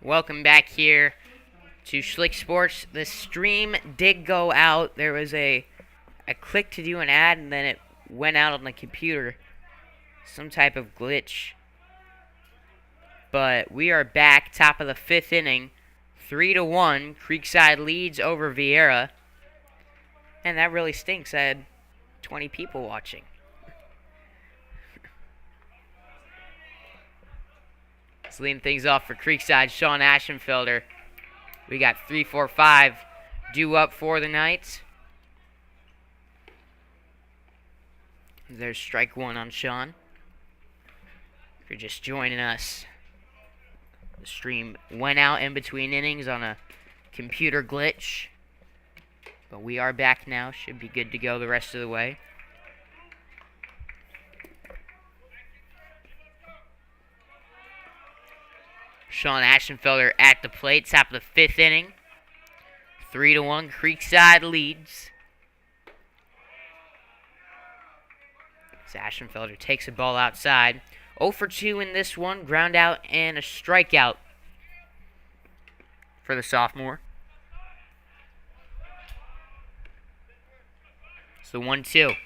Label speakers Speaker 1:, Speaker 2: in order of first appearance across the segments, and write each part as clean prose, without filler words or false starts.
Speaker 1: Welcome back here to Schlick Sports. The stream did go out. There was I clicked to do an ad and then it went out on the computer. Some type of glitch. But we are back, top of the 5th inning. 3-1. Creekside leads over Viera. And that really stinks. I had 20 people watching. Let's lead things off for Creekside. Sean Ashenfelder. We got 3, 4, 5 due up for the Knights. There's strike one on Sean. If you're just joining us, the stream went out in between innings on a computer glitch. But we are back now. Should be good to go the rest of the way. Sean Ashenfelder at the plate, top of the 5th inning. 3-1, Creekside leads. As Ashenfelder takes a ball outside. 0 for 2 in this one, ground out and a strikeout for the sophomore. It's the 1-2.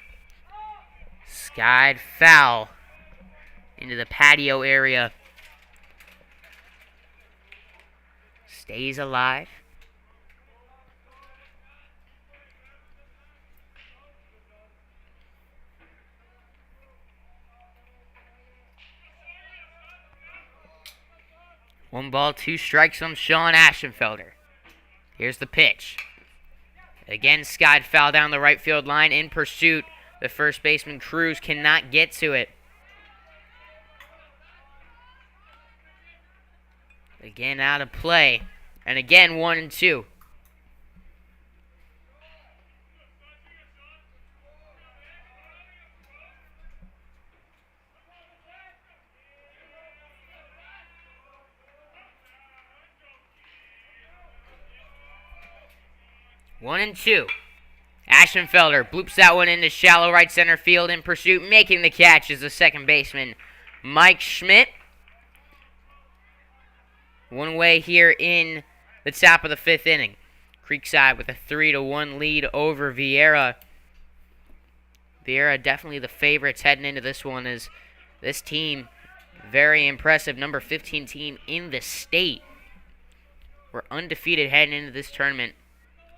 Speaker 1: Skied foul into the patio area. Stays alive. One ball, 2 strikes on Sean Ashenfelder. Here's the pitch. Again, skied foul down the right field line. In pursuit, the first baseman Cruz cannot get to it. Again, out of play. And again, 1-2. One and two. Ashenfelder bloops that one into shallow right center field. In pursuit, making the catch is the second baseman, Mike Schmidt. One away here in the top of the 5th inning. Creekside with a 3-1 lead over Viera. Viera definitely the favorites heading into this one, as this team, very impressive, number 15 team in the state. We're undefeated heading into this tournament.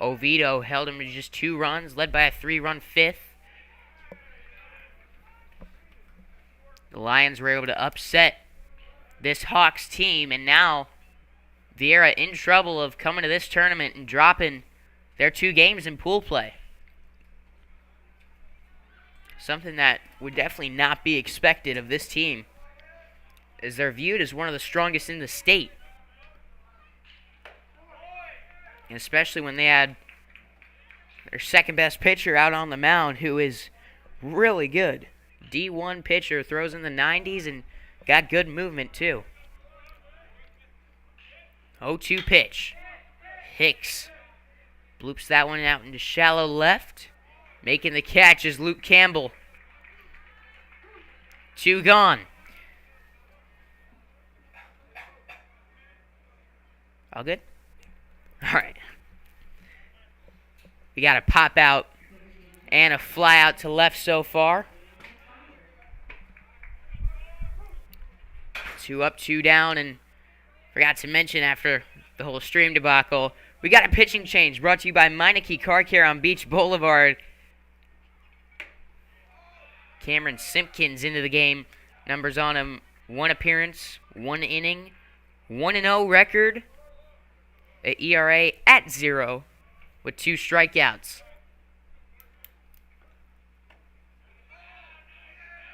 Speaker 1: Oviedo held him to just 2 runs, led by a 3-run 5th. The Lions were able to upset this Hawks team, and now Viera in trouble of coming to this tournament and dropping their 2 games in pool play. Something that would definitely not be expected of this team, as they're viewed as one of the strongest in the state. And especially when they had their second best pitcher out on the mound, who is really good. D1 pitcher, throws in the 90s and got good movement too. 0-2 pitch. Hicks bloops that one out into shallow left. Making the catch is Luke Campbell. 2 gone. All good? All right. We got a pop out and a fly out to left so far. 2 up, 2 down, and forgot to mention after the whole stream debacle, we got a pitching change brought to you by Meineke Car Care on Beach Boulevard. Cameron Simpkins into the game. Numbers on him: 1 appearance, 1 inning, 1-0 record. An ERA at 0 with 2 strikeouts.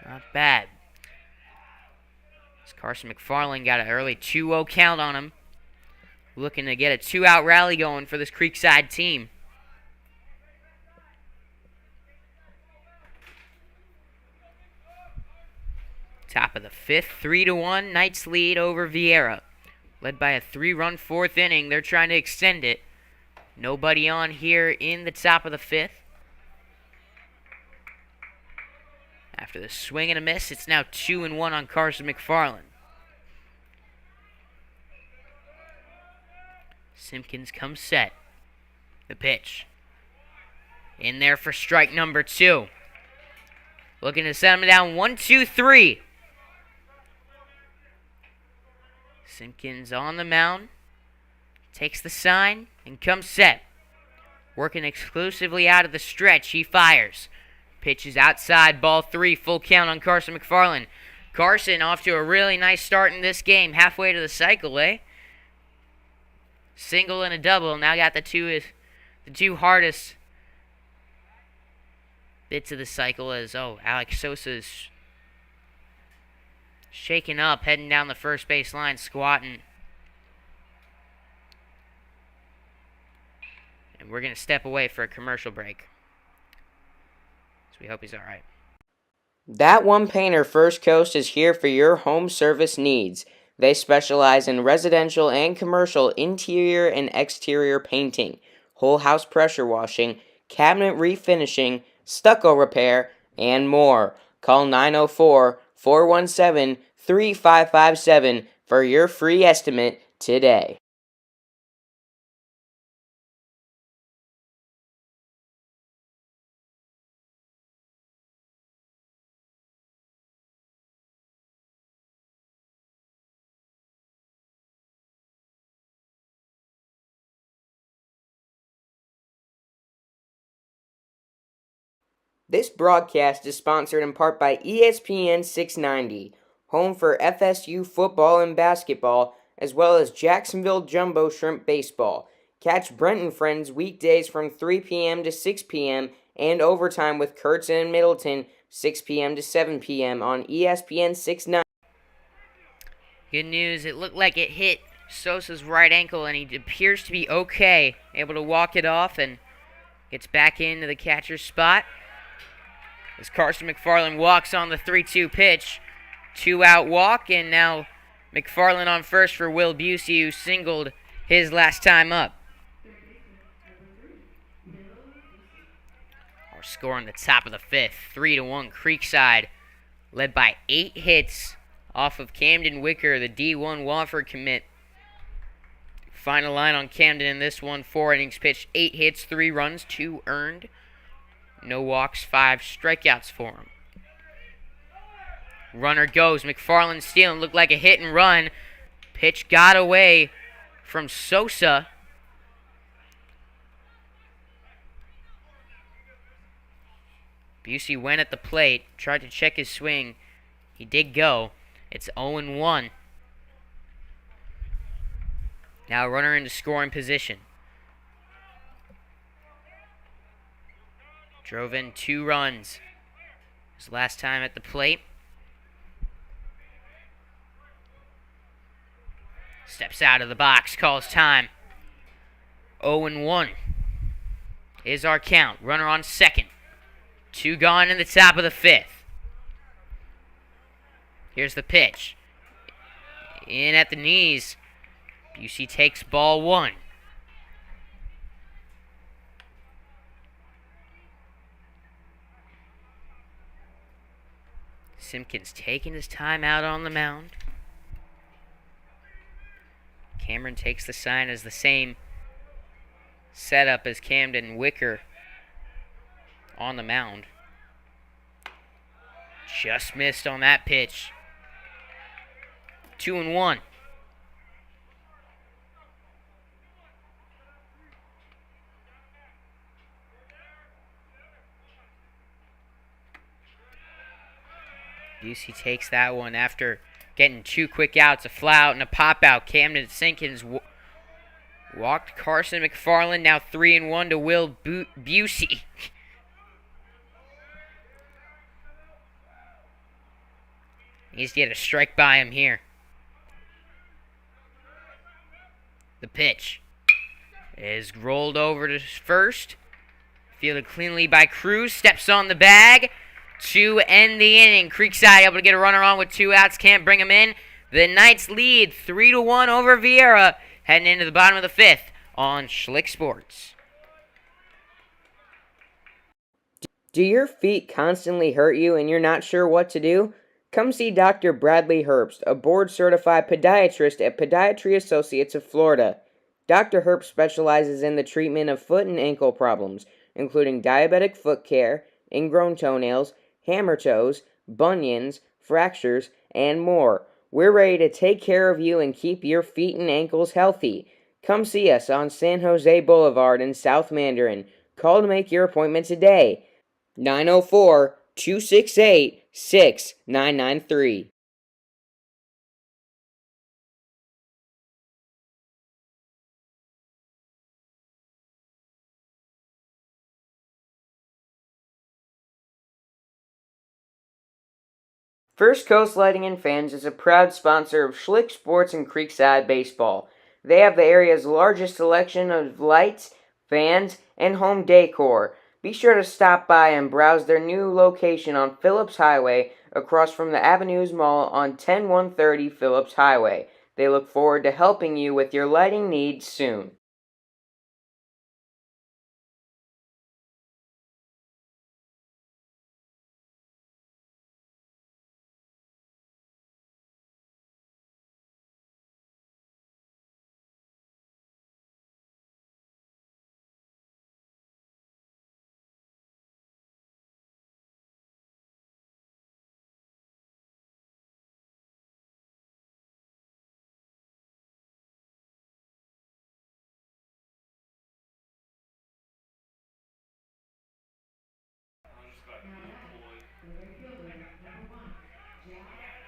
Speaker 1: Not bad. Carson McFarland got an early 2-0 count on him. Looking to get a 2-out rally going for this Creekside team. Top of the 5th, 3-1, Knights lead over Viera. Led by a 3-run 4th inning. They're trying to extend it. Nobody on here in the top of the 5th. After the swing and a miss, it's now 2-1 on Carson McFarland. Simpkins comes set. The pitch. In there for strike number 2. Looking to set him down 1-2-3. Simpkins on the mound. Takes the sign and comes set. Working exclusively out of the stretch. He fires. Pitch is outside. Ball 3. Full count on Carson McFarland. Carson off to a really nice start in this game. Halfway to the cycle, eh? Single and a double. Now got the two hardest bits of the cycle as, Alex Sosa's shaking up, heading down the first base line, squatting. And we're going to step away for a commercial break. So we hope he's all right.
Speaker 2: That One Painter First Coast is here for your home service needs. They specialize in residential and commercial interior and exterior painting, whole house pressure washing, cabinet refinishing, stucco repair, and more. Call 904-417-3557 for your free estimate today. This broadcast is sponsored in part by ESPN 690, home for FSU football and basketball, as well as Jacksonville Jumbo Shrimp Baseball. Catch Brent and Friends weekdays from 3 p.m. to 6 p.m. and overtime with Kurtz and Middleton, 6 p.m. to 7 p.m. on ESPN 690.
Speaker 1: Good news, it looked like it hit Sosa's right ankle, and he appears to be okay, able to walk it off and gets back into the catcher's spot. As Carson McFarland walks on the 3-2 pitch. 2-out walk, and now McFarland on first for Will Busey, who singled his last time up. Our score in the top of the 5th, 3-1 Creekside, led by 8 hits off of Camden Wicker, the D1 Wofford commit. Final line on Camden in this one, 4 innings pitched, 8 hits, 3 runs, 2 earned. No walks, 5 strikeouts for him. Runner goes. McFarland stealing. Looked like a hit and run. Pitch got away from Sosa. Busey went at the plate. Tried to check his swing. He did go. It's 0-1. Now runner into scoring position. Drove in 2 runs. His last time at the plate. Steps out of the box, calls time. 0-1 is our count. Runner on second. 2 gone in the top of the 5th. Here's the pitch. In at the knees. Busey takes ball 1. Simpkins taking his time out on the mound. Cameron takes the sign as the same setup as Camden Wicker on the mound. Just missed on that pitch. 2-1. Busey takes that one after getting 2 quick outs, a fly out and a pop out. Camden Simpkins walked Carson McFarland, now 3-1 to Will Busey. Needs to get a strike by him here. The pitch is rolled over to first. Fielded cleanly by Cruz. Steps on the bag to end the inning. Creekside able to get a runner on with 2 outs. Can't bring him in. The Knights lead 3-1 over Viera. Heading into the bottom of the 5th on Schlick Sports.
Speaker 2: Do your feet constantly hurt you and you're not sure what to do? Come see Dr. Bradley Herbst, a board-certified podiatrist at Podiatry Associates of Florida. Dr. Herp specializes in the treatment of foot and ankle problems, including diabetic foot care, ingrown toenails, hammer toes, bunions, fractures, and more. We're ready to take care of you and keep your feet and ankles healthy. Come see us on San Jose Boulevard in South Mandarin. Call to make your appointment today. 904-268-6993. First Coast Lighting and Fans is a proud sponsor of Schlick Sports and Creekside Baseball. They have the area's largest selection of lights, fans, and home decor. Be sure to stop by and browse their new location on Phillips Highway across from the Avenues Mall on 10130 Phillips Highway. They look forward to helping you with your lighting needs soon.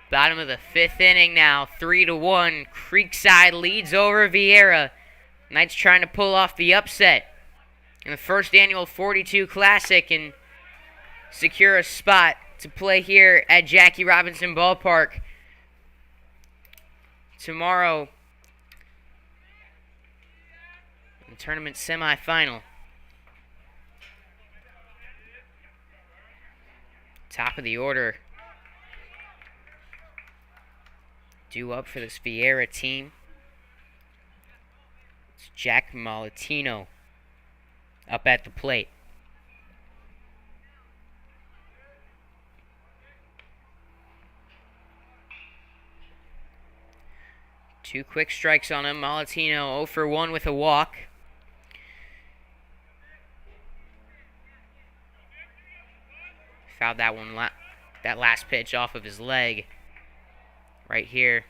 Speaker 1: Bottom of the fifth inning now, 3-1. Creekside leads over Viera. Knights trying to pull off the upset in the first annual 42 Classic and secure a spot to play here at Jackie Robinson Ballpark tomorrow in the tournament semifinal. Top of the order. Due up for this Viera team. It's Jack Malatino up at the plate. Two quick strikes on him. Malatino 0 for 1 with a walk. Fouled that one, that last pitch off of his leg. Right here.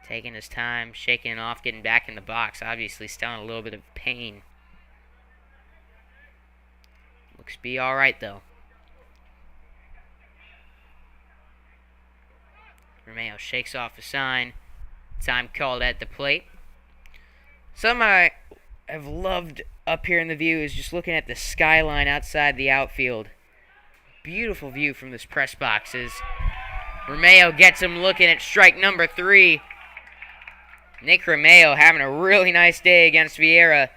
Speaker 1: Taking his time, shaking it off, getting back in the box. Obviously still in a little bit of pain. Looks to be alright though. Romeo shakes off a sign. Time called at the plate. Something I have loved up here in the view is just looking at the skyline outside the outfield. Beautiful view from this press box as Romeo gets him looking at strike number 3. Nick Romeo having a really nice day against Viera.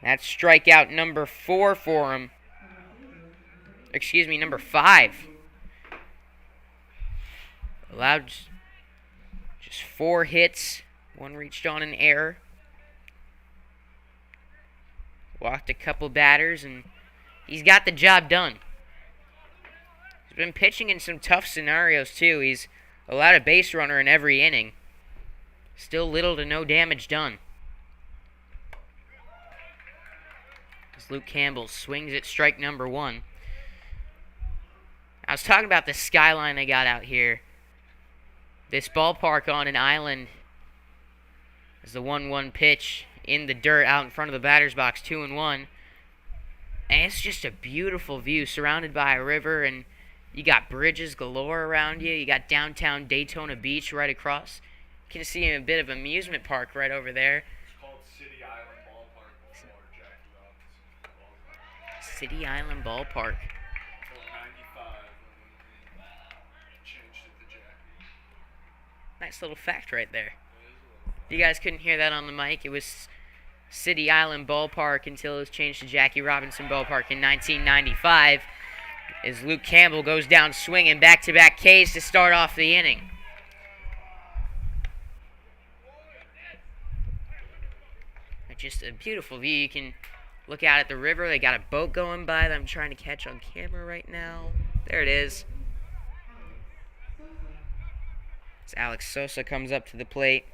Speaker 1: That's strikeout number 4 for him. Excuse me, number 5. Allowed just 4 hits. 1 reached on an error. Walked a couple batters, and he's got the job done. He's been pitching in some tough scenarios, too. He's allowed a base runner in every inning. Still little to no damage done. As Luke Campbell swings at strike number 1. I was talking about the skyline they got out here. This ballpark on an island is the 1-1 pitch in the dirt out in front of the batter's box, 2-1. And it's just a beautiful view surrounded by a river, and you got bridges galore around you. You got downtown Daytona Beach right across. You can see a bit of amusement park right over there.
Speaker 3: It's called City Island Ballpark before Jackie Robinson Ballpark.
Speaker 1: City Island Ballpark.
Speaker 3: Until 95 when we changed it to Jackie.
Speaker 1: Nice little fact right there. If you guys couldn't hear that on the mic, it was City Island Ballpark until it was changed to Jackie Robinson Ballpark in 1995. As Luke Campbell goes down swinging back-to-back Ks to start off the inning. Just a beautiful view. You can look out at the river. They got a boat going by that I'm trying to catch on camera right now. There it is. As Alex Sosa comes up to the plate.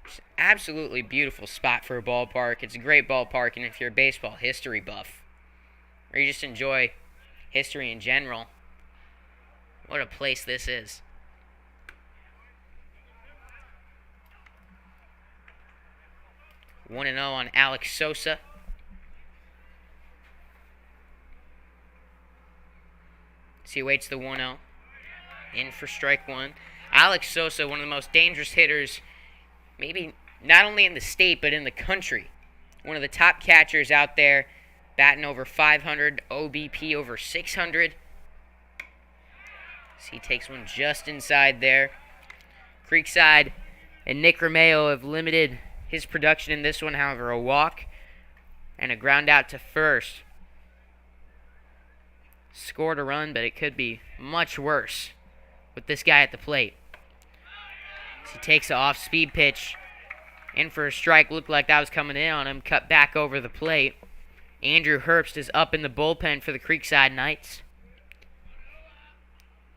Speaker 1: It's an absolutely beautiful spot for a ballpark. It's a great ballpark, and if you're a baseball history buff, or you just enjoy history in general, what a place this is. One and 0 on Alex Sosa. So he waits the 1-0. In for strike one. Alex Sosa, one of the most dangerous hitters, maybe not only in the state, but in the country. One of the top catchers out there, batting over 500, OBP over 600. So he takes one just inside there. Creekside and Nick Romeo have limited his production in this one, however, a walk and a ground out to first. Scored a run, but it could be much worse with this guy at the plate. So he takes an off-speed pitch. In for a strike. Looked like that was coming in on him. Cut back over the plate. Andrew Herbst is up in the bullpen for the Creekside Knights.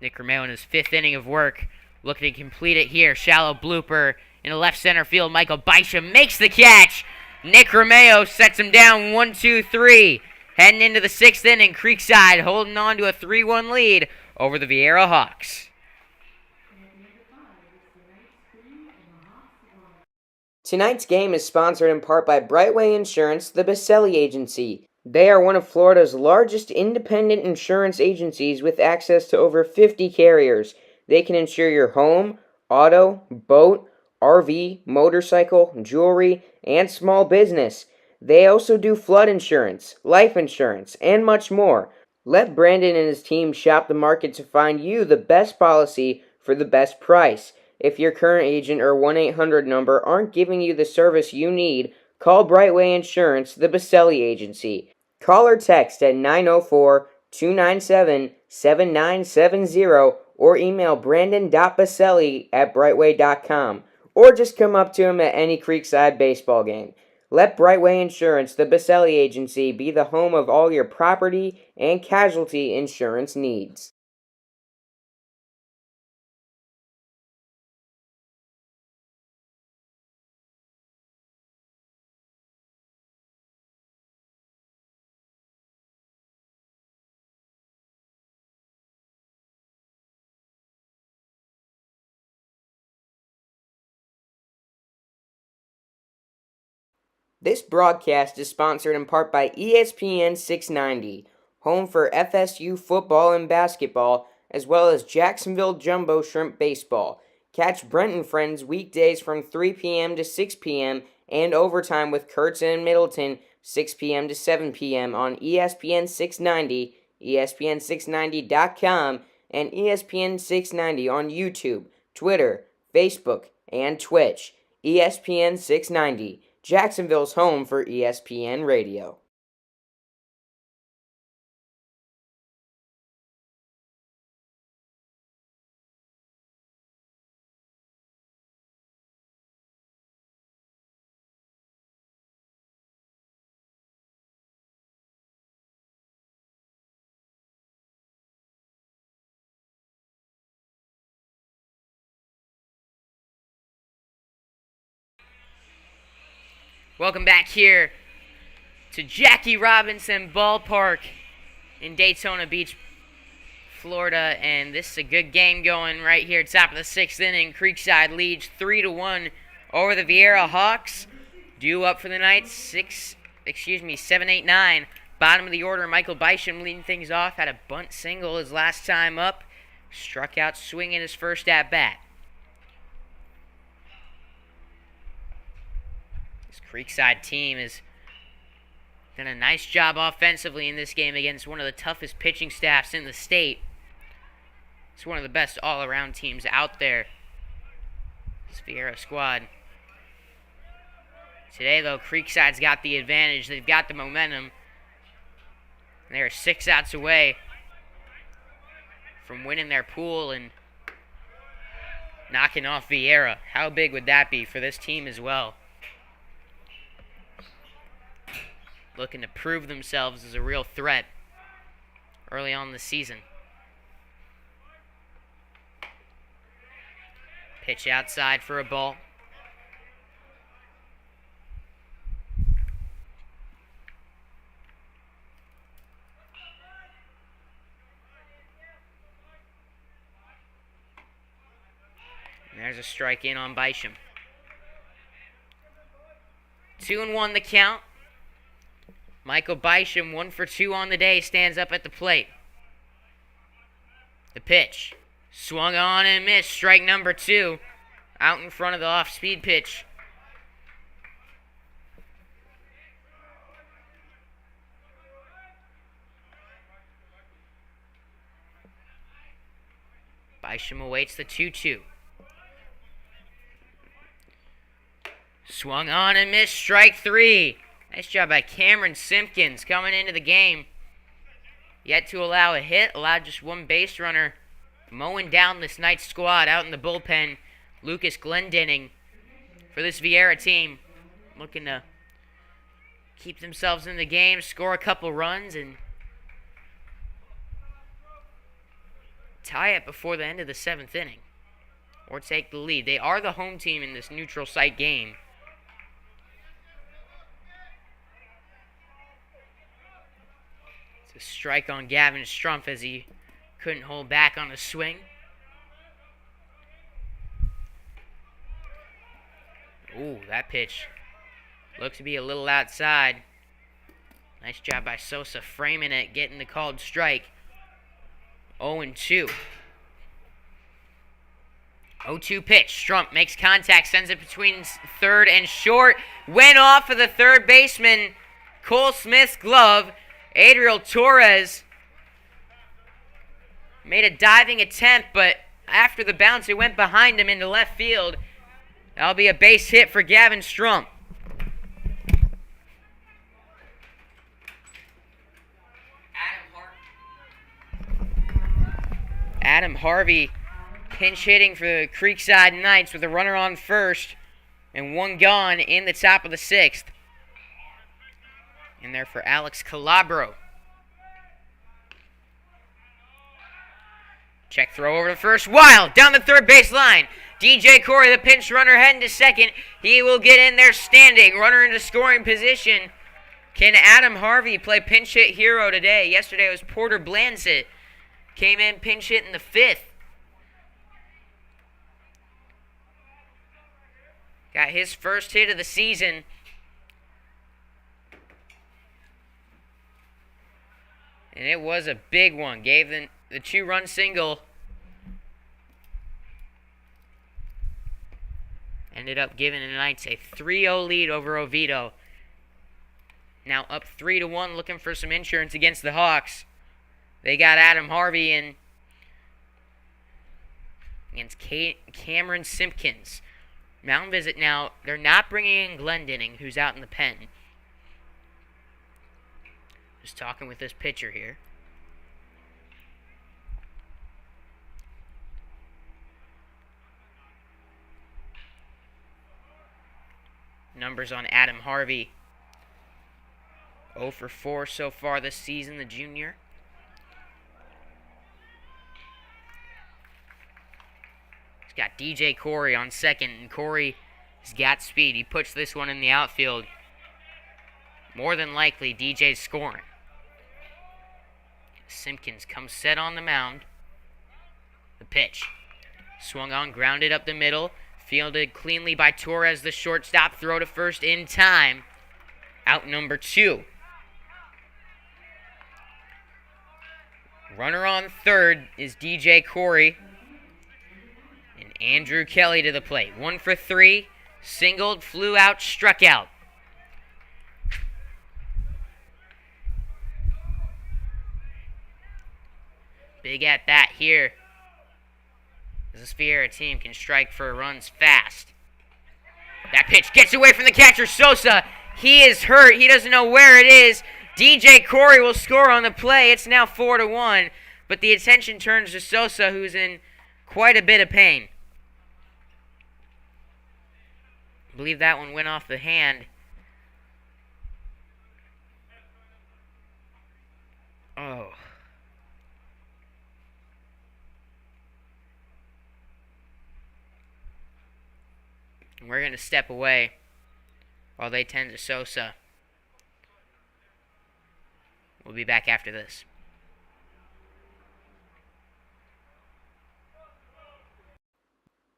Speaker 1: Nick Romeo in his 5th inning of work. Looking to complete it here. Shallow blooper in the left center field. Michael Bisham makes the catch. Nick Romeo sets him down 1-2-3. Heading into the 6th inning. Creekside holding on to a 3-1 lead over the Viera Hawks.
Speaker 2: Tonight's game is sponsored in part by Brightway Insurance, the Baselli Agency. They are one of Florida's largest independent insurance agencies with access to over 50 carriers. They can insure your home, auto, boat, RV, motorcycle, jewelry, and small business. They also do flood insurance, life insurance, and much more. Let Brandon and his team shop the market to find you the best policy for the best price. If your current agent or 1-800 number aren't giving you the service you need, call Brightway Insurance, the Baselli Agency. Call or text at 904-297-7970 or email brandon.baselli@brightway.com, or just come up to him at any Creekside baseball game. Let Brightway Insurance, the Baselli Agency, be the home of all your property and casualty insurance needs. This broadcast is sponsored in part by ESPN 690, home for FSU football and basketball, as well as Jacksonville Jumbo Shrimp Baseball. Catch Brent and Friends weekdays from 3 p.m. to 6 p.m. and overtime with Kurtz and Middleton, 6 p.m. to 7 p.m. on ESPN 690, ESPN690.com, and ESPN 690 on YouTube, Twitter, Facebook, and Twitch. ESPN 690. Jacksonville's home for ESPN Radio.
Speaker 1: Welcome back here to Jackie Robinson Ballpark in Daytona Beach, Florida, and this is a good game going right here. Top of the 6th inning, Creekside leads 3-1 over the Viera Hawks. Due up for the night, 7-8-9. Bottom of the order, Michael Bisham leading things off. Had a bunt single his last time up. Struck out swinging his first at bat. This Creekside team has done a nice job offensively in this game against one of the toughest pitching staffs in the state. It's one of the best all-around teams out there. This Viera squad. Today, though, Creekside's got the advantage. They've got the momentum. They're 6 outs away from winning their pool and knocking off Viera. How big would that be for this team as well? Looking to prove themselves as a real threat early on in the season. Pitch outside for a ball. There's a strike in on Bisham. 2-1 the count. Michael Bisham, 1 for 2 on the day, stands up at the plate. The pitch. Swung on and missed. Strike number 2. Out in front of the off-speed pitch. Bisham awaits the 2-2. Swung on and missed. Strike 3. Nice job by Cameron Simpkins coming into the game. Yet to allow a hit. Allowed just one base runner. Mowing down this Knights squad out in the bullpen. Lucas Glendening for this Viera team. Looking to keep themselves in the game. Score a couple runs and tie it before the end of the 7th inning. Or take the lead. They are the home team in this neutral site game. It's a strike on Gavin Strumpf as he couldn't hold back on a swing. Ooh, that pitch looks to be a little outside. Nice job by Sosa framing it, getting the called strike. 0-2. 0-2 pitch. Strumpf makes contact, sends it between third and short. Went off of the third baseman, Cole Smith's glove. Adriel Torres made a diving attempt, but after the bounce, it went behind him into left field. That'll be a base hit for Gavin Strumpf. Adam Harvey pinch hitting for the Creekside Knights with a runner on first and one gone in the top of the 6th. In there for Alex Calabro. Check throw over to first. Wild down the third base line. DJ Corey, the pinch runner, heading to second. He will get in there standing. Runner into scoring position. Can Adam Harvey play pinch hit hero today? Yesterday it was Porter Blanzett. Came in pinch hit in the 5th. Got his first hit of the season. And it was a big one. Gave the 2-run single. Ended up giving the Knights a 3-0 lead over Oviedo. Now up 3-1, looking for some insurance against the Hawks. They got Adam Harvey in against Cameron Simpkins. Mound visit now. They're not bringing in Glendening, who's out in the pen. Just talking with this pitcher here. Numbers on Adam Harvey. 0 for 4 so far this season, the junior. He's got DJ Corey on second, and Corey has got speed. He puts this one in the outfield. More than likely, DJ's scoring. Simpkins comes set on the mound. The pitch. Swung on, grounded up the middle. Fielded cleanly by Torres, the shortstop. Throw to first in time. Out number 2. Runner on third is DJ Corey. And Andrew Kelly to the plate. 1 for 3. Singled, flew out, struck out. Big at bat here. This Viera team can strike for runs fast. That pitch gets away from the catcher, Sosa. He is hurt. He doesn't know where it is. DJ Corey will score on the play. It's now 4-1. But the attention turns to Sosa, who's in quite a bit of pain. I believe that one went off the hand. Oh. We're going to step away while they tend to Sosa. We'll be back after this.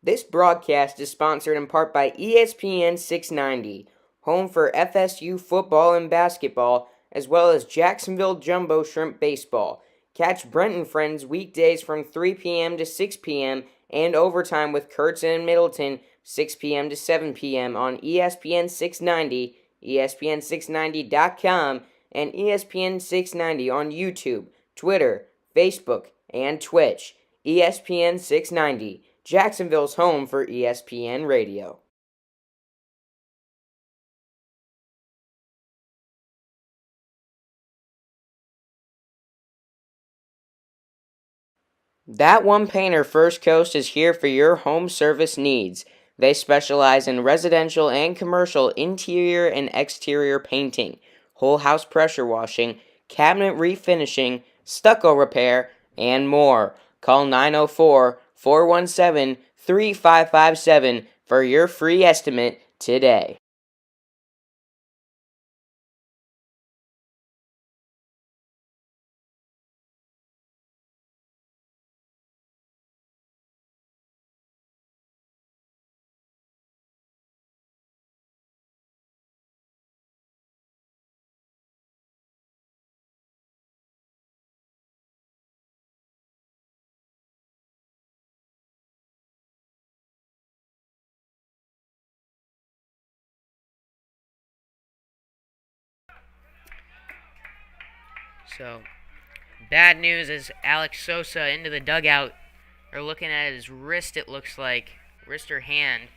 Speaker 2: This broadcast is sponsored in part by ESPN 690, home for FSU football and basketball, as well as Jacksonville Jumbo Shrimp Baseball. Catch Brent and Friends weekdays from 3 p.m. to 6 p.m. and overtime with Kurtz and Middleton, 6 p.m. to 7 p.m. on ESPN 690, ESPN690.com, and ESPN 690 on YouTube, Twitter, Facebook, and Twitch. ESPN 690, Jacksonville's home for ESPN Radio. That One Painter First Coast is here for your home service needs. They specialize in residential and commercial interior and exterior painting, whole house pressure washing, cabinet refinishing, stucco repair, and more. Call 904-417-3557 for your free estimate today.
Speaker 1: So, bad news is Alex Sosa into the dugout. They're looking at his wrist, it looks like. Wrist or hand.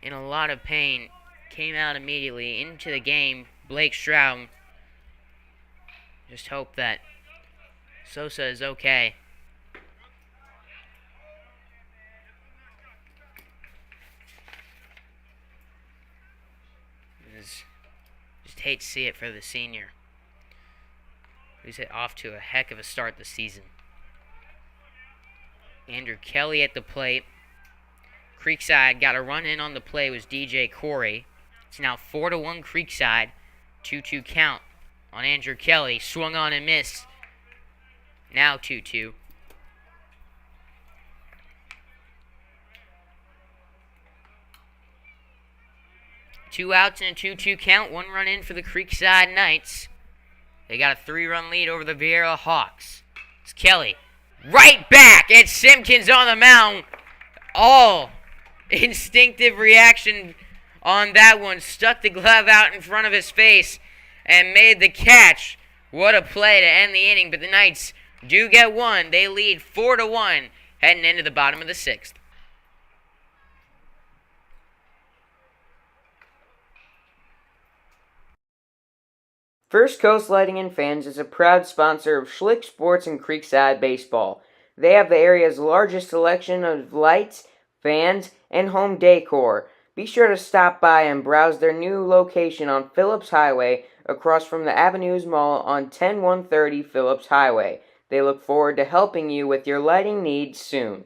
Speaker 1: In a lot of pain. Came out immediately into the game. Blake Stroud. Just hope that Sosa is okay. Just hate to see it for the senior. He's off to a heck of a start this season. Andrew Kelly at the plate. Creekside got a run in on the play was DJ Corey. It's now 4-1 Creekside. 2-2 count on Andrew Kelly. Swung on and missed. Now 2-2. Two outs and a 2-2 count. One run in for the Creekside Knights. They got a 3-run lead over the Viera Hawks. It's Kelly. Right back! It's Simpkins on the mound. All instinctive reaction on that one. Stuck the glove out in front of his face and made the catch. What a play to end the inning. But the Knights do get one. They lead 4-1 heading into the bottom of the sixth.
Speaker 2: First Coast Lighting and Fans is a proud sponsor of Schlick Sports and Creekside Baseball. They have the area's largest selection of lights, fans, and home decor. Be sure to stop by and browse their new location on Phillips Highway across from the Avenues Mall on 10130 Phillips Highway. They look forward to helping you with your lighting needs soon.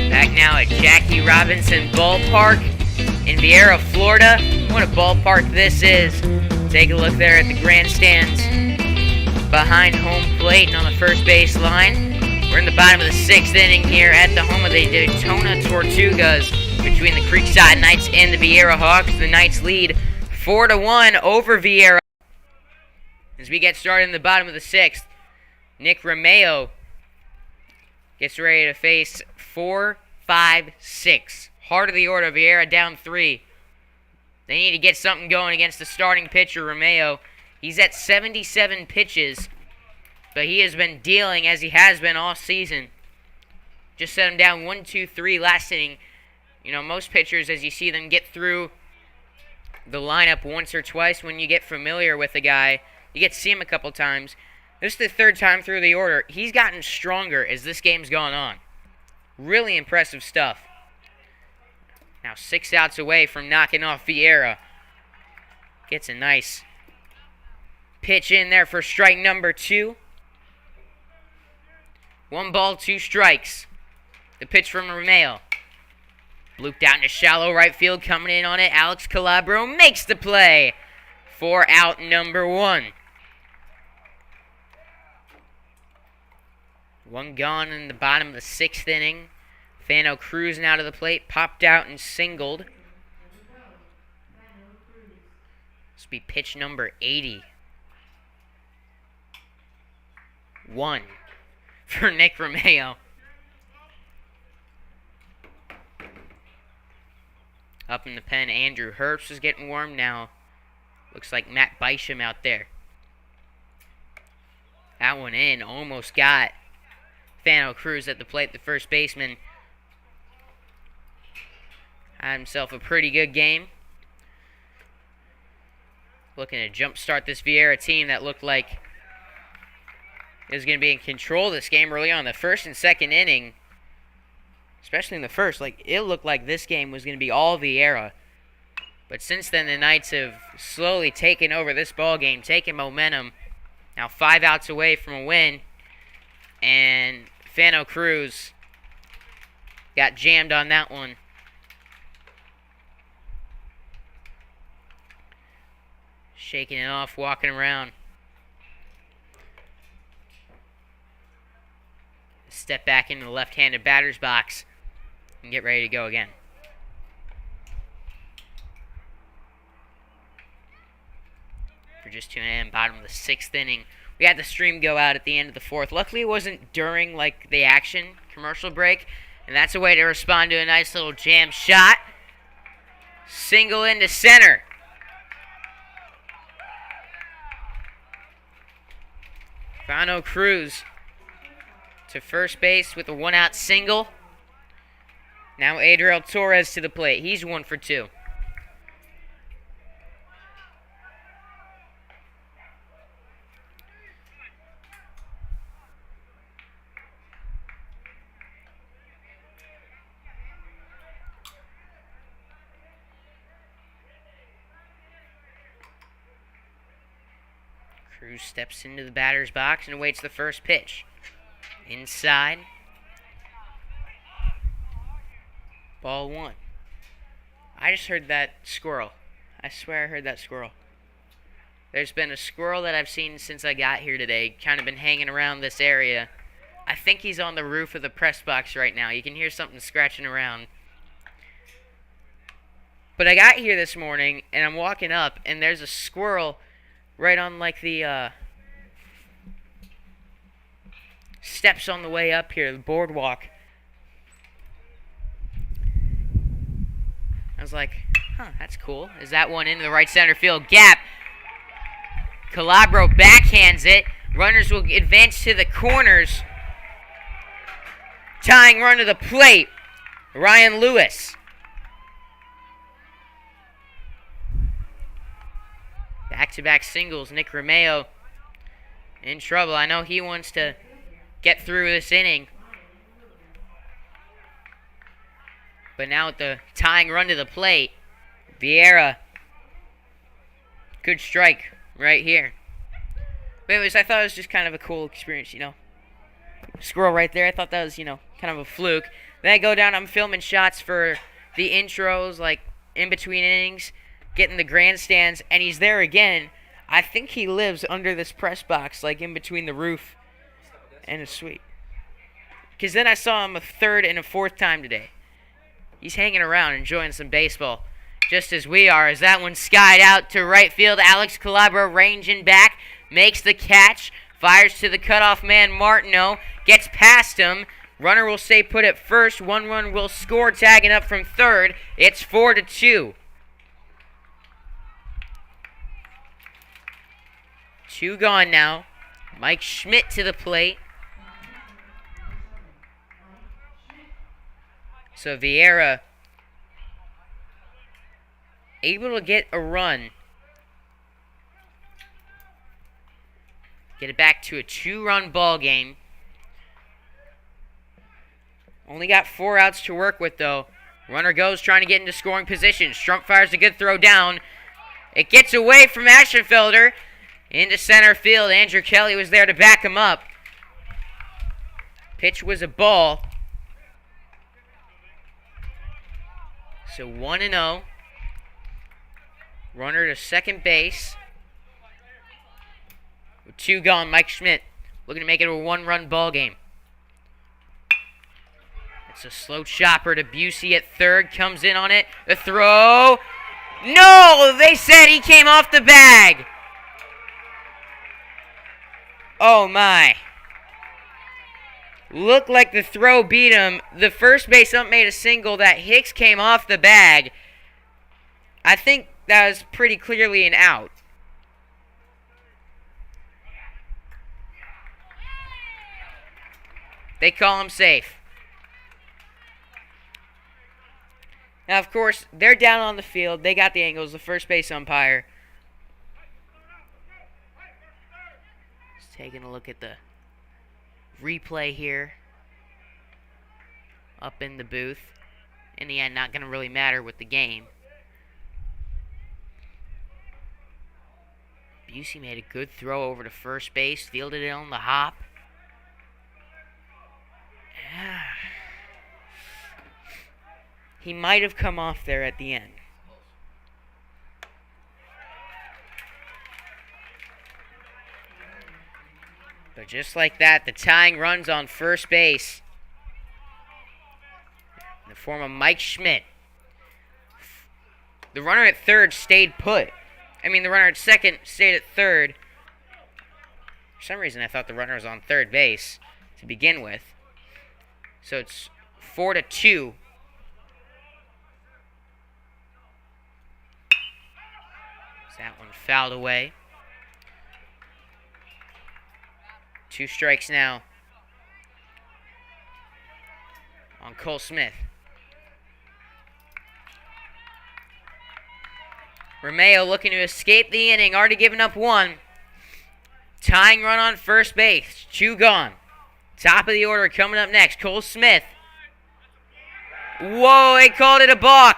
Speaker 1: Back now at Jackie Robinson Ballpark in Viera, Florida. What a ballpark this is. Take a look there at the grandstands behind home plate and on the first base line. We're in the bottom of the sixth inning here at the home of the Daytona Tortugas between the Creekside Knights and the Viera Hawks. The Knights lead 4-1 over Viera. As we get started in the bottom of the sixth, Nick Romeo gets ready to face 4, 5, 6. Heart of the order, Viera down 3. They need to get something going against the starting pitcher, Romeo. He's at 77 pitches, but he has been dealing as he has been all season. Just set him down 1, 2, 3 last inning. You know, most pitchers, as you see them get through the lineup once or twice when you get familiar with a guy, you get to see him a couple times. This is the third time through the order. He's gotten stronger as this game's gone on. Really impressive stuff. Now 6 outs away from knocking off Viera. Gets a nice pitch in there for strike number 2. 1 ball, 2 strikes. The pitch from Romeo. Looped out into shallow right field. Coming in on it, Alex Calabro makes the play for out number 1. 1 gone in the bottom of the 6th inning. Fano cruising out of the plate, popped out and singled. This will be pitch number 80. 1 for Nick Romeo. Up in the pen, Andrew Herbst is getting warm now. Looks like Matt Bisham out there. That one in, almost got Fano Cruz at the plate, the first baseman. Had himself a pretty good game. Looking to jumpstart this Viera team that looked like it was going to be in control of this game early on. The first and second inning, especially in the first, it looked like this game was going to be all Viera. But since then, the Knights have slowly taken over this ball game, taken momentum. Now 5 outs away from a win, and Fano Cruz got jammed on that one. Shaking it off, walking around. Step back into the left-handed batter's box and get ready to go again. For just 2 and bottom of the 6th inning. We had the stream go out at the end of the 4th. Luckily, it wasn't during the action commercial break, and that's a way to respond to a nice little jam shot. Single into center. Fano Cruz to first base with a 1-out single. Now Adriel Torres to the plate. He's 1 for 2. Cruz steps into the batter's box and awaits the first pitch. Inside. Ball 1. I just heard that squirrel. I swear I heard that squirrel. There's been a squirrel that I've seen since I got here today, kind of been hanging around this area. I think he's on the roof of the press box right now. You can hear something scratching around. But I got here this morning, and I'm walking up, and there's a squirrel right on the steps on the way up here, the boardwalk. I was like, that's cool. Is that one into the right center field gap? Calabro backhands it. Runners will advance to the corners. Tying run to the plate, Ryan Lewis. Back-to-back singles. Nick Romeo in trouble. I know he wants to get through this inning. But now with the tying run to the plate, Viera. Good strike right here. But anyways, I thought it was just kind of a cool experience, Squirrel right there. I thought that was, kind of a fluke. Then I go down, I'm filming shots for the intros, in between innings, getting the grandstands, and he's there again. I think he lives under this press box, in between the roof and a suite. Because then I saw him a 3rd and a 4th time today. He's hanging around, enjoying some baseball, just as we are, as that one skied out to right field. Alex Calabro ranging back, makes the catch, fires to the cutoff man, Martineau, gets past him. Runner will stay put at first. 1 run will score, tagging up from 3rd. It's 4-2. 2 gone now. Mike Schmidt to the plate. So Viera able to get a run. Get it back to a 2-run ball game. Only got 4 outs to work with, though. Runner goes, trying to get into scoring position. Strump fires a good throw down. It gets away from Ashenfelder into center field. Andrew Kelly was there to back him up. Pitch was a ball. So 1-0. Runner to second base. With 2 gone, Mike Schmidt looking to make it a 1-run ball game. It's a slow chopper to Busey at third. Comes in on it. The throw. No! They said he came off the bag. Oh, my. Looked like the throw beat him. The first base ump made a single that Hicks came off the bag. I think that was pretty clearly an out. They call him safe. Now, of course, they're down on the field. They got the angles. The first base umpire. Just taking a look at the replay here. Up in the booth. In the end, not going to really matter with the game. Busey made a good throw over to first base. Fielded it on the hop. He might have come off there at the end. But just like that, the tying runs on first base in the form of Mike Schmidt. The runner at third stayed put. The runner at second stayed at third. For some reason, I thought the runner was on third base to begin with. So it's 4-2. That one fouled away. 2 strikes now on Cole Smith. Romeo looking to escape the inning. Already given up 1. Tying run on first base. 2 gone. Top of the order coming up next. Cole Smith. Whoa, they called it a balk.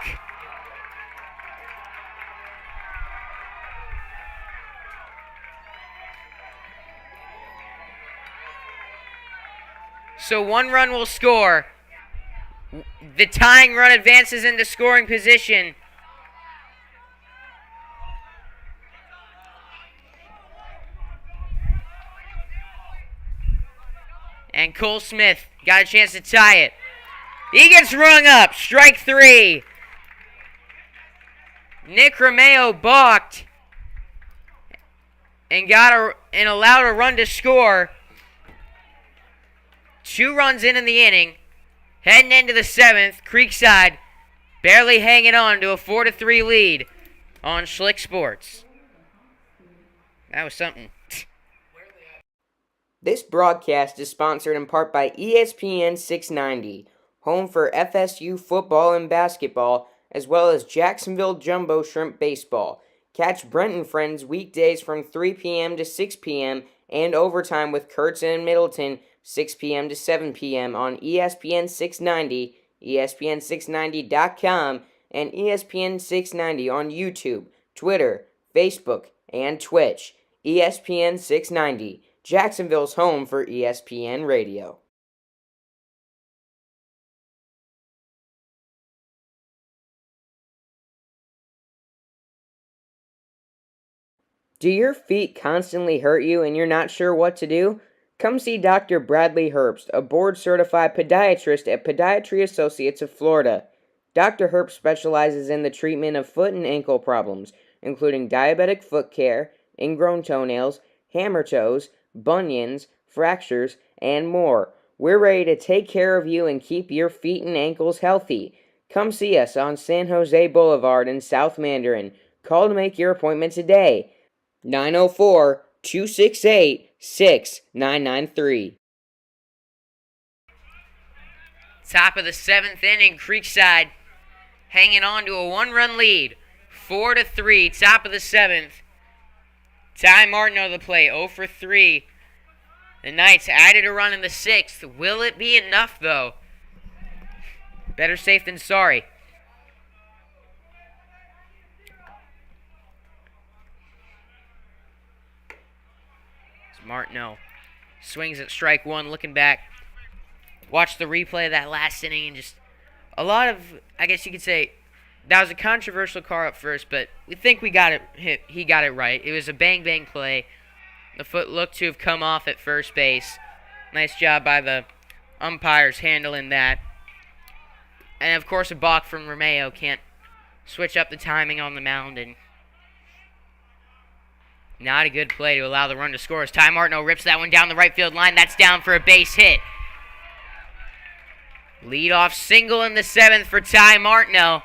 Speaker 1: So 1 run will score. The tying run advances into scoring position. And Cole Smith got a chance to tie it. He gets rung up. Strike 3. Nick Romeo balked and allowed a run to score. 2 runs in the inning. Heading into the 7th, Creekside barely hanging on to a 4-3 lead on Schlick Sports. That was something.
Speaker 2: This broadcast is sponsored in part by ESPN 690, home for FSU football and basketball, as well as Jacksonville Jumbo Shrimp Baseball. Catch Brent and Friends weekdays from 3 p.m. to 6 p.m. and overtime with Kurtz and Middleton 6 p.m. to 7 p.m. on ESPN 690, ESPN690.com, and ESPN 690 on YouTube, Twitter, Facebook, and Twitch. ESPN 690, Jacksonville's home for ESPN Radio. Do your feet constantly hurt you and you're not sure what to do? Come see Dr. Bradley Herbst, a board-certified podiatrist at Podiatry Associates of Florida. Dr. Herbst specializes in the treatment of foot and ankle problems, including diabetic foot care, ingrown toenails, hammer toes, bunions, fractures, and more. We're ready to take care of you and keep your feet and ankles healthy. Come see us on San Jose Boulevard in South Mandarin. Call to make your appointment today. 904-268-6993.
Speaker 1: Top of the 7th inning, Creekside hanging on to a 1-run lead. 4-3, top of the 7th. Ty Martin on the plate, 0 for 3. The Knights added a run in the 6th. Will it be enough, though, Better safe than sorry. Martineau swings at strike one, looking back. Watch the replay of that last inning and just a lot of, I guess you could say, that was a controversial call up first, but we think we got it. He got it right. It was a bang play. The foot looked to have come off at first base. Nice job by the umpires handling that. And of course, a balk from Romeo. Can't switch up the timing on the mound, and not a good play to allow the run to score as Ty Martineau rips that one down the right field line. That's down for a base hit. Leadoff single in the 7th for Ty Martineau.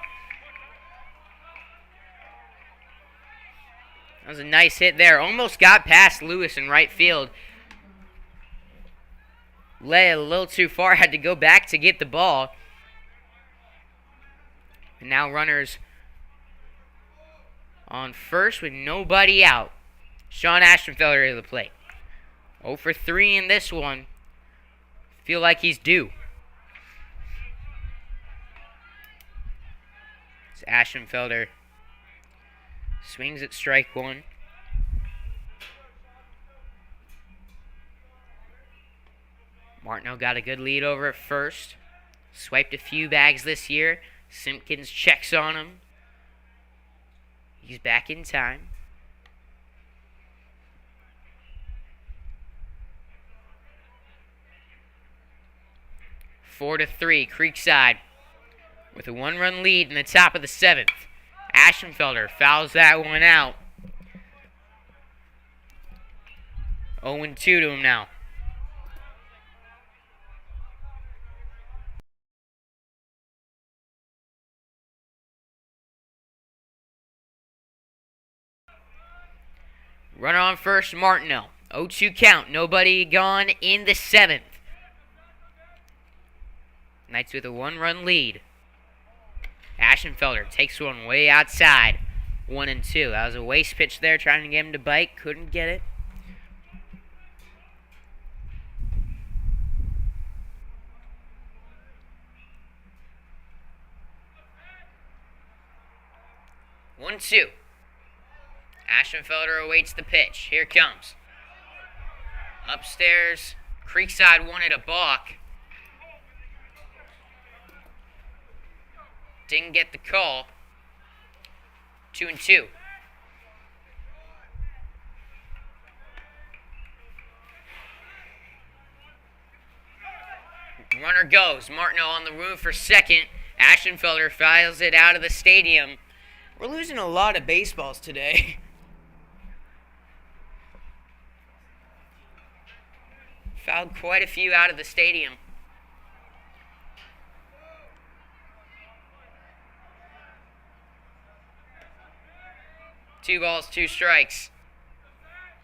Speaker 1: That was a nice hit there. Almost got past Lewis in right field. Lay a little too far. Had to go back to get the ball. And now runners on first with nobody out. Sean Ashenfelder to the plate. 0 for 3 in this one. Feel like he's due. It's Ashenfelder. Swings at strike one. Martineau got a good lead over at first. Swiped a few bags this year. Simpkins checks on him. He's back in time. Four to 3, Creekside with a 1-run lead in the top of the 7th. Ashenfelder fouls that one out. 0-2 to him now. Runner on first, Martineau. 0-2 count. Nobody gone in the 7th. Knights with a 1-run lead. Ashenfelder takes one way outside. 1-2. That was a waste pitch there, trying to get him to bite. Couldn't get it. One, two. Ashenfelder awaits the pitch. Here it comes. Upstairs, Creekside wanted a balk. Didn't get the call. 2-2. Runner goes. Martineau on the move for second. Ashenfelder files it out of the stadium. We're losing a lot of baseballs today. Fouled quite a few out of the stadium. Two balls, 2 strikes.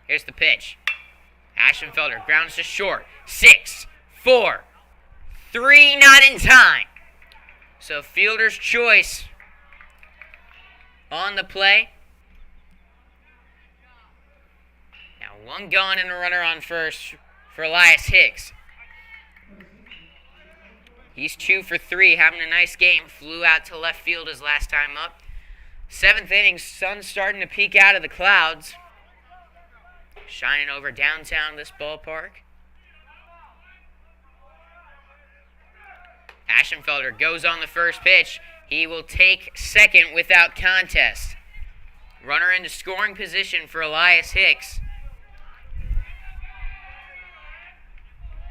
Speaker 1: Here's the pitch. Ashenfelder grounds to short. 6, 4, 3, not in time. So fielder's choice on the play. Now 1 gone and a runner on first for Elias Hicks. He's 2 for 3, having a nice game. Flew out to left field his last time up. 7th inning, sun's starting to peek out of the clouds. Shining over downtown this ballpark. Ashenfelder goes on the first pitch. He will take second without contest. Runner into scoring position for Elias Hicks.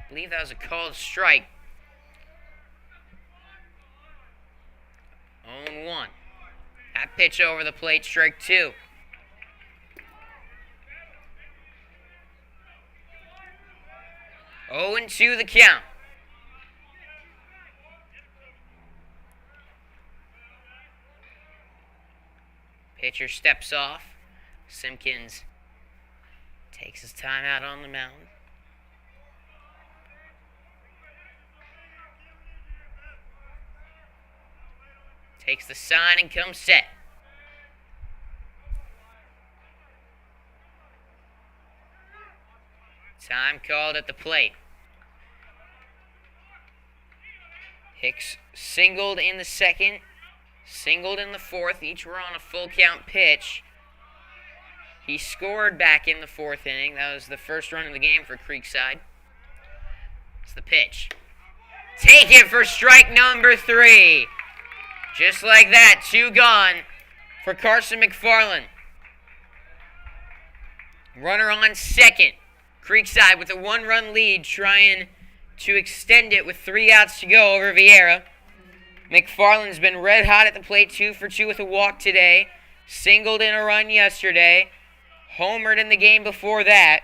Speaker 1: I believe that was a called strike. 0-1. That pitch over the plate, strike 2. Oh, 0-2 the count. Pitcher steps off. Simpkins takes his time out on the mound. Takes the sign and comes set. Time called at the plate. Hicks singled in the second, singled in the fourth. Each were on a full count pitch. He scored back in the fourth inning. That was the first run of the game for Creekside. It's the pitch. Take it for strike number 3. Just like that, 2 gone for Carson McFarland. Runner on second. Creekside with a 1-run lead, trying to extend it with 3 outs to go over Viera. McFarland's been red hot at the plate, 2 for 2 with a walk today. Singled in a run yesterday. Homered in the game before that.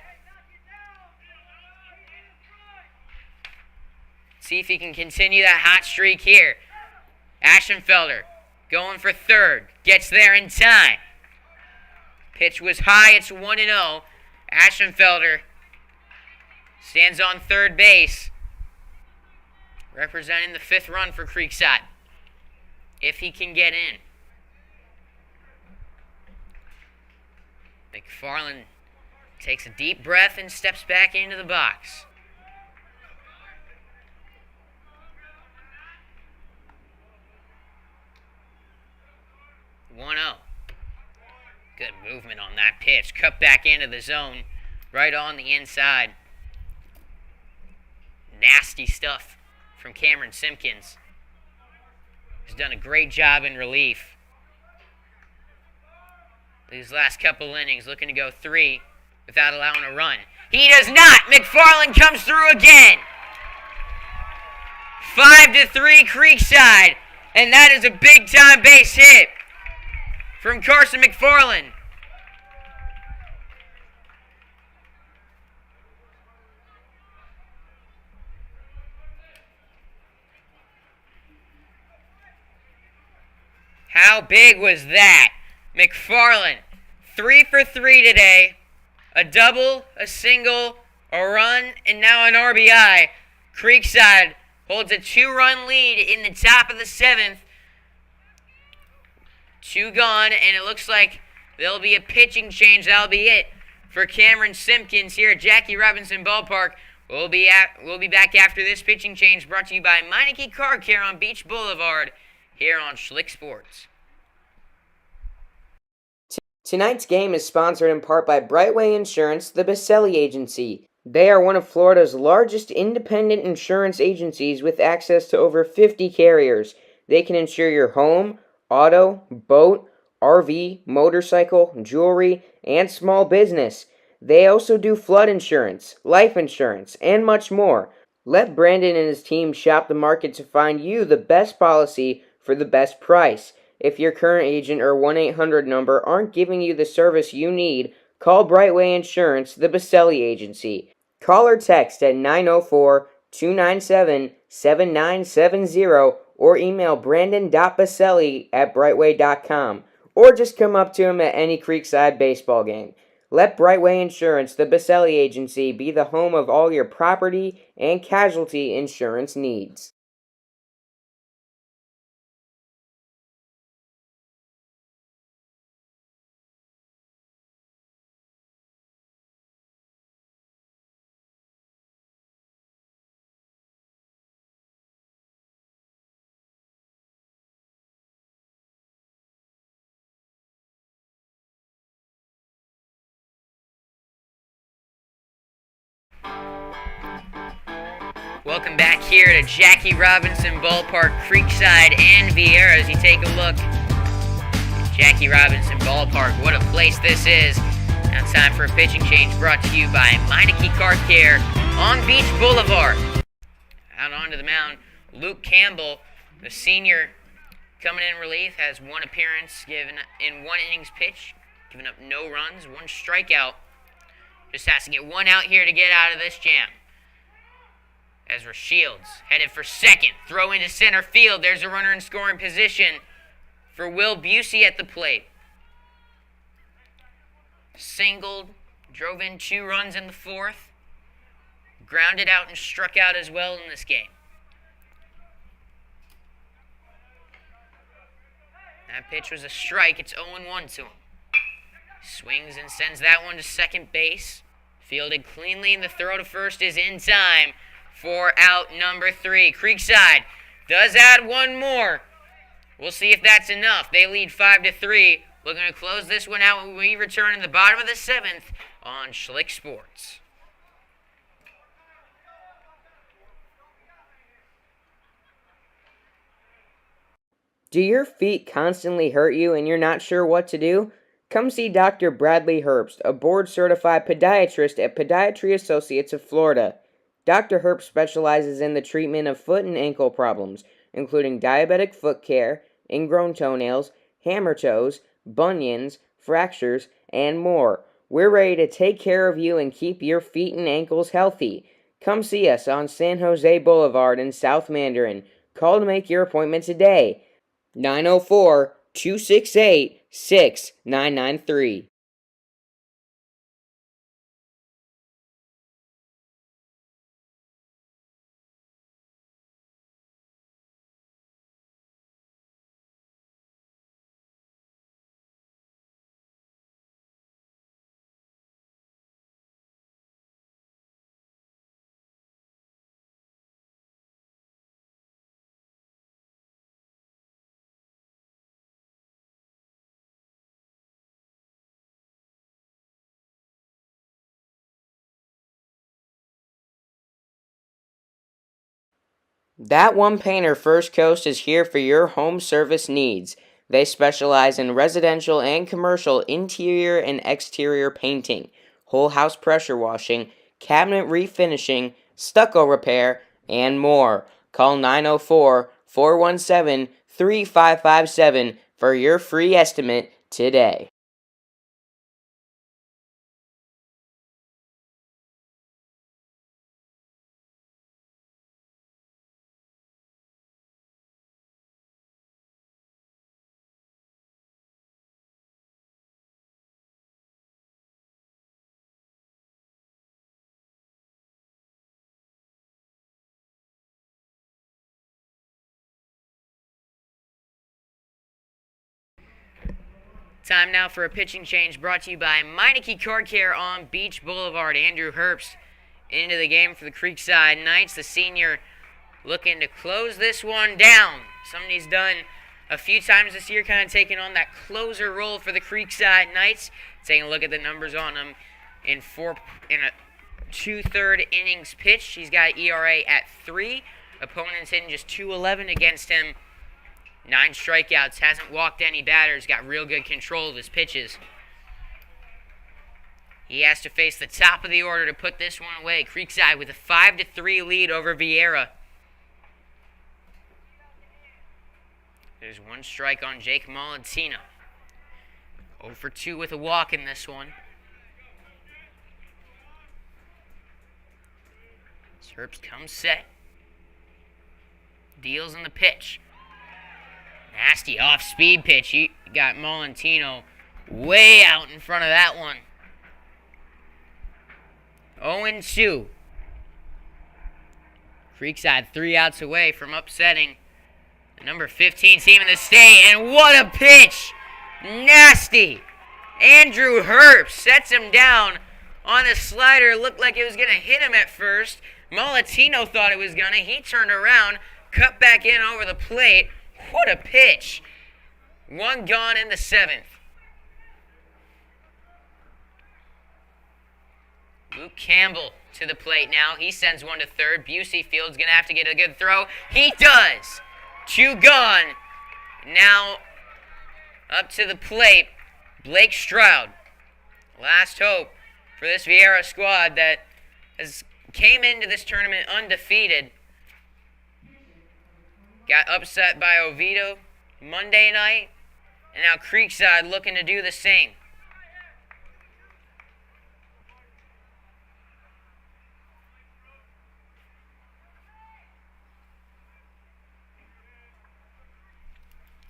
Speaker 1: See if he can continue that hot streak here. Ashenfelder going for third. Gets there in time. Pitch was high. It's 1-0. Ashenfelder stands on third base, representing the 5th run for Creekside, if he can get in. McFarland takes a deep breath and steps back into the box. Good movement on that pitch. Cut back into the zone, right on the inside. Nasty stuff from Cameron Simpkins. He's done a great job in relief. These last couple innings, looking to go 3 without allowing a run. He does not! McFarland comes through again! 5-3 Creekside, and that is a big-time base hit from Carson McFarland. How big was that? McFarland, 3 for 3 today. A double, a single, a run, and now an RBI. Creekside holds a 2-run lead in the top of the 7th. 2 gone, and it looks like there'll be a pitching change. That'll be it for Cameron Simpkins here at Jackie Robinson Ballpark. We'll be back after this pitching change, brought to you by Meineke Car Care on Beach Boulevard here on Schlick Sports.
Speaker 2: Tonight's game is sponsored in part by Brightway Insurance, the Baselli Agency. They are one of Florida's largest independent insurance agencies with access to over 50 carriers. They can insure your home, auto, boat, RV, motorcycle, jewelry, and small business. They also do flood insurance, life insurance, and much more. Let Brandon and his team shop the market to find you the best policy for the best price. If your current agent or 1-800 number aren't giving you the service you need, call Brightway Insurance, the Baselli Agency. Call or text at 904-297-7970 or email brandon.baselli@brightway.com, or just come up to him at any Creekside baseball game. Let Brightway Insurance, the Baselli Agency, be the home of all your property and casualty insurance needs.
Speaker 1: Welcome back here to Jackie Robinson Ballpark, Creekside, and Viera as you take a look at Jackie Robinson Ballpark. What a place this is. Now it's time for a pitching change brought to you by Meineke Car Care on Beach Boulevard. Out onto the mound, Luke Campbell, the senior, coming in relief, has 1 appearance given in 1 innings pitch, giving up no runs, 1 strikeout. Just has to get 1 out here to get out of this jam. Ezra Shields headed for second. Throw into center field. There's a runner in scoring position for Will Busey at the plate. Singled, drove in 2 runs in the 4th. Grounded out and struck out as well in this game. That pitch was a strike. It's 0-1 to him. Swings and sends that one to second base. Fielded cleanly, and the throw to first is in time for out number 3. Creekside Does add one more. We'll see if that's enough. They lead 5-3. We're going to close this one out when we return in the bottom of the 7th on Schlick Sports.
Speaker 2: Do your feet constantly hurt you and you're not sure what to do? Come see Dr. Bradley Herbst, a board-certified podiatrist at Podiatry Associates of Florida. Dr. Herbst specializes in the treatment of foot and ankle problems, including diabetic foot care, ingrown toenails, hammer toes, bunions, fractures, and more. We're ready to take care of you and keep your feet and ankles healthy. Come see us on San Jose Boulevard in South Mandarin. Call to make your appointment today. 904-268-6993. That One Painter First Coast is here for your home service needs. They specialize in residential and commercial interior and exterior painting, whole house pressure washing, cabinet refinishing, stucco repair, and more. Call 904-417-3557 for your free estimate today.
Speaker 1: Time now for a pitching change brought to you by Meineke Car Care on Beach Boulevard. Andrew Herbst into the game for the Creekside Knights. The senior looking to close this one down. Something he's done a few times this year, kind of taking on that closer role for the Creekside Knights. Taking a look at the numbers on him in a 2/3 innings pitched. He's got ERA at 3. Opponents hitting just .211 against him. 9 strikeouts, hasn't walked any batters, got real good control of his pitches. He has to face the top of the order to put this one away. Creekside with a 5-3 lead over Viera. There's 1 strike on Jake Molentino. 0 for 2 with a walk in this one. Herbst comes set. Deals in the pitch. Nasty off-speed pitch. He got Molentino way out in front of that one. 0-2. Creekside 3 outs away from upsetting the number 15 team in the state. And what a pitch! Nasty! Andrew Herbst sets him down on the slider. It looked like it was going to hit him at first. Molentino thought it was going to. He turned around, cut back in over the plate. What a pitch. 1 gone in the 7th. Luke Campbell to the plate now. He sends one to third. Busey Field's going to have to get a good throw. He does. 2 gone. Now up to the plate, Blake Stroud. Last hope for this Viera squad that came into this tournament undefeated. Got upset by Oviedo Monday night, and now Creekside looking to do the same.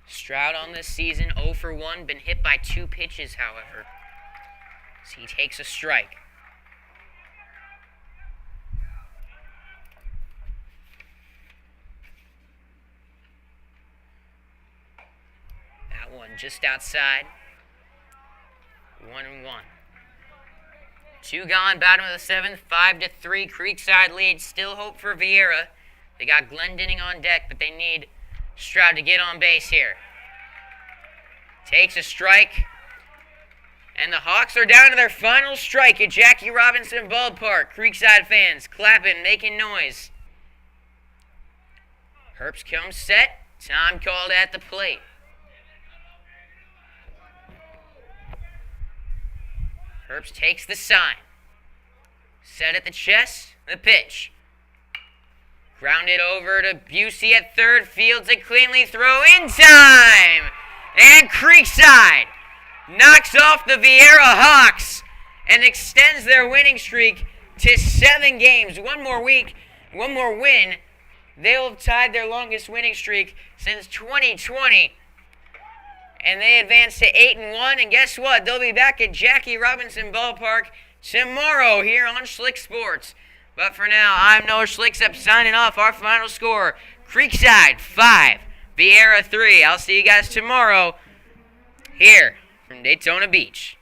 Speaker 1: Stroud on this season, 0 for 1, been hit by 2 pitches, however. So he takes a strike. One just outside. 1-1. 2 gone, bottom of the 7th, 5-3. Creekside lead. Still hope for Viera. They got Glendenning on deck, but they need Stroud to get on base here. Takes a strike. And the Hawks are down to their final strike at Jackie Robinson Ballpark. Creekside fans clapping, making noise. Herbst comes set. Time called at the plate. Herbst takes the sign. Set at the chest. The pitch. Grounded over to Busey at third. Fields it cleanly. Throw in time. And Creekside knocks off the Viera Hawks and extends their winning streak to 7 games. One more week, one more win. They'll have tied their longest winning streak since 2020. And they advance to 8-1. And guess what? They'll be back at Jackie Robinson Ballpark tomorrow here on Schlick Sports. But for now, I'm Noah Schlicksup signing off. Our final score, Creekside 5, Viera 3. I'll see you guys tomorrow here from Daytona Beach.